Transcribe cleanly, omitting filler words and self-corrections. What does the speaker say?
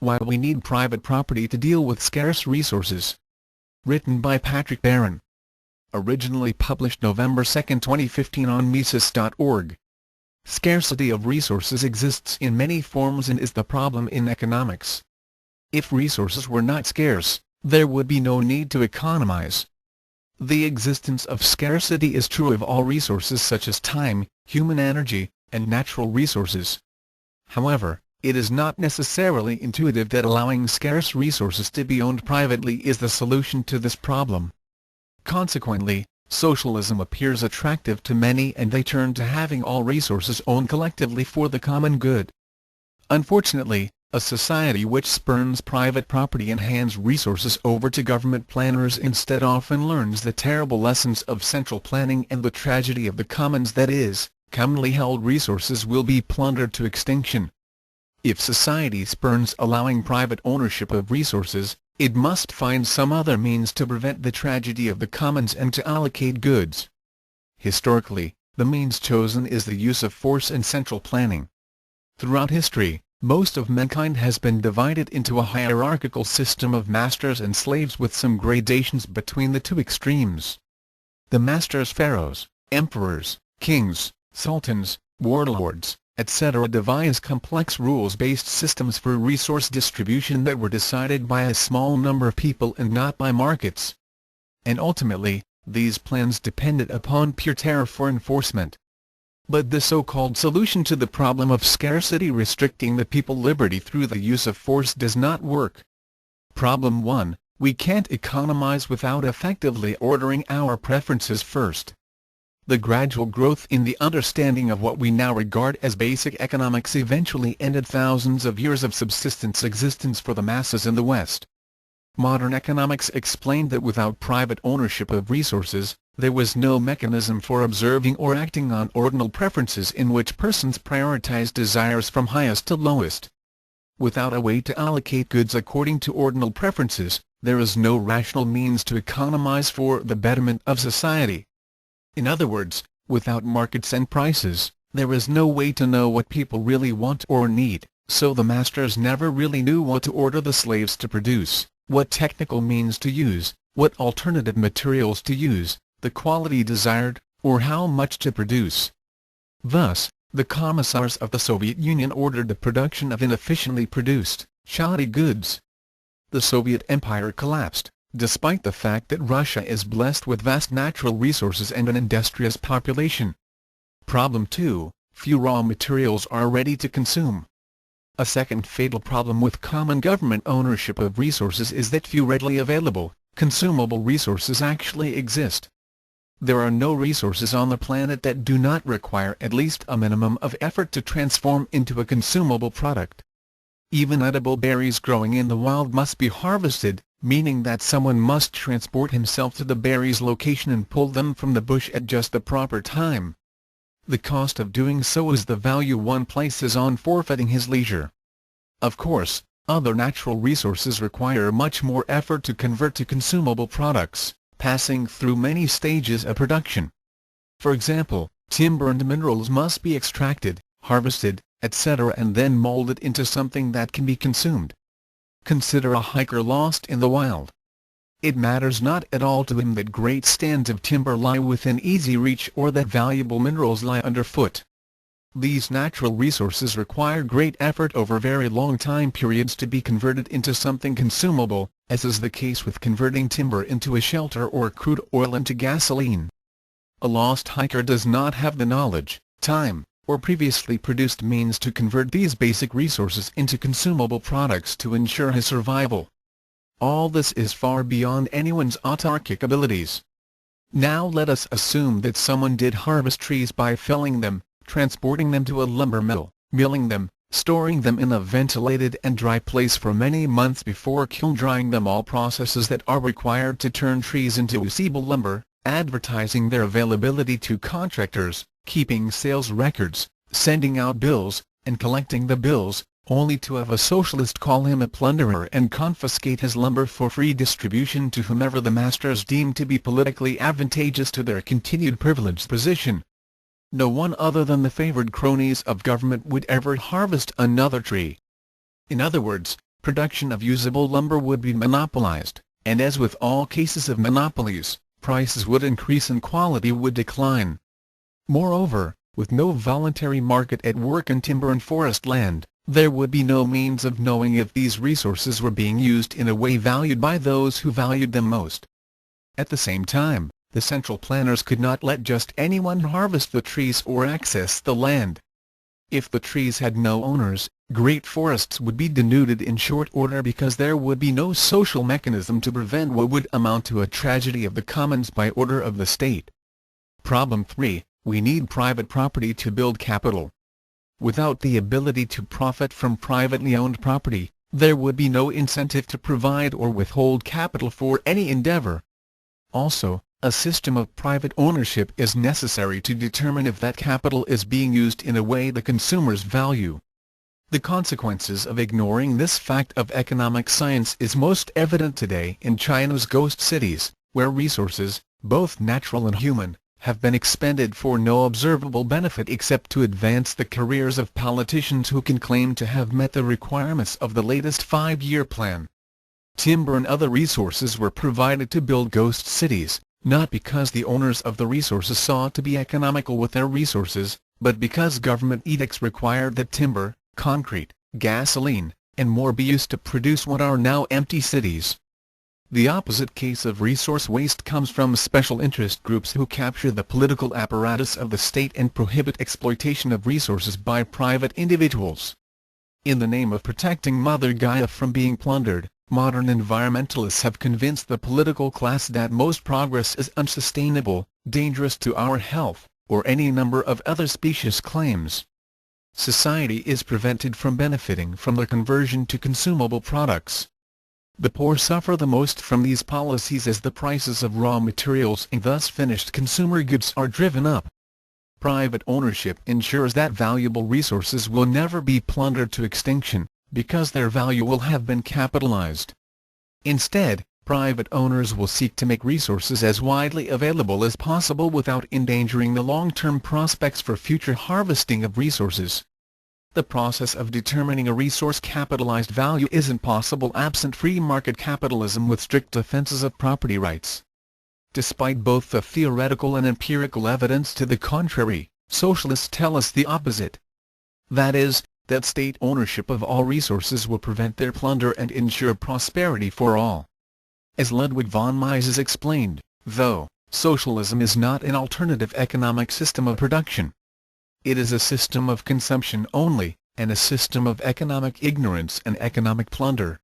Why we need private property to deal with scarce resources. Written by Barron. Originally published November 2, 2015 on Mises.org. Scarcity of resources exists in many forms and is the problem in economics. If resources were not scarce, there would be no need to economize. The existence of scarcity is true of all resources such as time, human energy, and natural resources. However, it is not necessarily intuitive that allowing scarce resources to be owned privately is the solution to this problem. Consequently, socialism appears attractive to many and they turn to having all resources owned collectively for the common good. Unfortunately, a society which spurns private property and hands resources over to government planners instead often learns the terrible lessons of central planning and the tragedy of the commons, that is, commonly held resources will be plundered to extinction. If society spurns allowing private ownership of resources, it must find some other means to prevent the tragedy of the commons and to allocate goods. Historically, the means chosen is the use of force and central planning. Throughout history, most of mankind has been divided into a hierarchical system of masters and slaves with some gradations between the two extremes. The masters, pharaohs, emperors, kings, sultans, warlords, etc. devised complex rules-based systems for resource distribution that were decided by a small number of people and not by markets. And ultimately, these plans depended upon pure terror for enforcement. But the so-called solution to the problem of scarcity restricting the people's liberty through the use of force does not work. Problem 1. We can't economize without effectively ordering our preferences first. The gradual growth in the understanding of what we now regard as basic economics eventually ended thousands of years of subsistence existence for the masses in the West. Modern economics explained that without private ownership of resources, there was no mechanism for observing or acting on ordinal preferences in which persons prioritized desires from highest to lowest. Without a way to allocate goods according to ordinal preferences, there is no rational means to economize for the betterment of society. In other words, without markets and prices, there is no way to know what people really want or need, so the masters never really knew what to order the slaves to produce, what technical means to use, what alternative materials to use, the quality desired, or how much to produce. Thus, the commissars of the Soviet Union ordered the production of inefficiently produced, shoddy goods. The Soviet Empire collapsed, despite the fact that Russia is blessed with vast natural resources and an industrious population. Problem 2. Few raw materials are ready to consume. A second fatal problem with common government ownership of resources is that few readily available, consumable resources actually exist. There are no resources on the planet that do not require at least a minimum of effort to transform into a consumable product. Even edible berries growing in the wild must be harvested, meaning that someone must transport himself to the berries' location and pull them from the bush at just the proper time. The cost of doing so is the value one places on forfeiting his leisure. Of course, other natural resources require much more effort to convert to consumable products, passing through many stages of production. For example, timber and minerals must be extracted, harvested, etc. and then molded into something that can be consumed. Consider a hiker lost in the wild. It matters not at all to him that great stands of timber lie within easy reach or that valuable minerals lie underfoot. These natural resources require great effort over very long time periods to be converted into something consumable, as is the case with converting timber into a shelter or crude oil into gasoline. A lost hiker does not have the knowledge, time, or previously produced means to convert these basic resources into consumable products to ensure his survival. All this is far beyond anyone's autarkic abilities. Now let us assume that someone did harvest trees by felling them, transporting them to a lumber mill, milling them, storing them in a ventilated and dry place for many months before kiln drying them, all processes that are required to turn trees into usable lumber, advertising their availability to contractors, keeping sales records, sending out bills, and collecting the bills, only to have a socialist call him a plunderer and confiscate his lumber for free distribution to whomever the masters deem to be politically advantageous to their continued privileged position. No one other than the favored cronies of government would ever harvest another tree. In other words, production of usable lumber would be monopolized, and as with all cases of monopolies, prices would increase and quality would decline. Moreover, with no voluntary market at work in timber and forest land, there would be no means of knowing if these resources were being used in a way valued by those who valued them most. At the same time, the central planners could not let just anyone harvest the trees or access the land. If the trees had no owners, great forests would be denuded in short order because there would be no social mechanism to prevent what would amount to a tragedy of the commons by order of the state. Problem 3. We need private property to build capital. Without the ability to profit from privately owned property, there would be no incentive to provide or withhold capital for any endeavor. Also, a system of private ownership is necessary to determine if that capital is being used in a way the consumers value. The consequences of ignoring this fact of economic science is most evident today in China's ghost cities, where resources, both natural and human, have been expended for no observable benefit except to advance the careers of politicians who can claim to have met the requirements of the latest 5-year plan. Timber and other resources were provided to build ghost cities, not because the owners of the resources saw to be economical with their resources, but because government edicts required that timber, concrete, gasoline, and more be used to produce what are now empty cities. The opposite case of resource waste comes from special interest groups who capture the political apparatus of the state and prohibit exploitation of resources by private individuals. In the name of protecting Mother Gaia from being plundered, modern environmentalists have convinced the political class that most progress is unsustainable, dangerous to our health, or any number of other specious claims. Society is prevented from benefiting from the conversion to consumable products. The poor suffer the most from these policies as the prices of raw materials and thus finished consumer goods are driven up. Private ownership ensures that valuable resources will never be plundered to extinction, because their value will have been capitalized. Instead, private owners will seek to make resources as widely available as possible without endangering the long-term prospects for future harvesting of resources. The process of determining a resource capitalized value isn't possible absent free market capitalism with strict defenses of property rights. Despite both the theoretical and empirical evidence to the contrary, socialists tell us the opposite. That is, that state ownership of all resources will prevent their plunder and ensure prosperity for all. As Ludwig von Mises explained, though, socialism is not an alternative economic system of production. It is a system of consumption only, and a system of economic ignorance and economic plunder.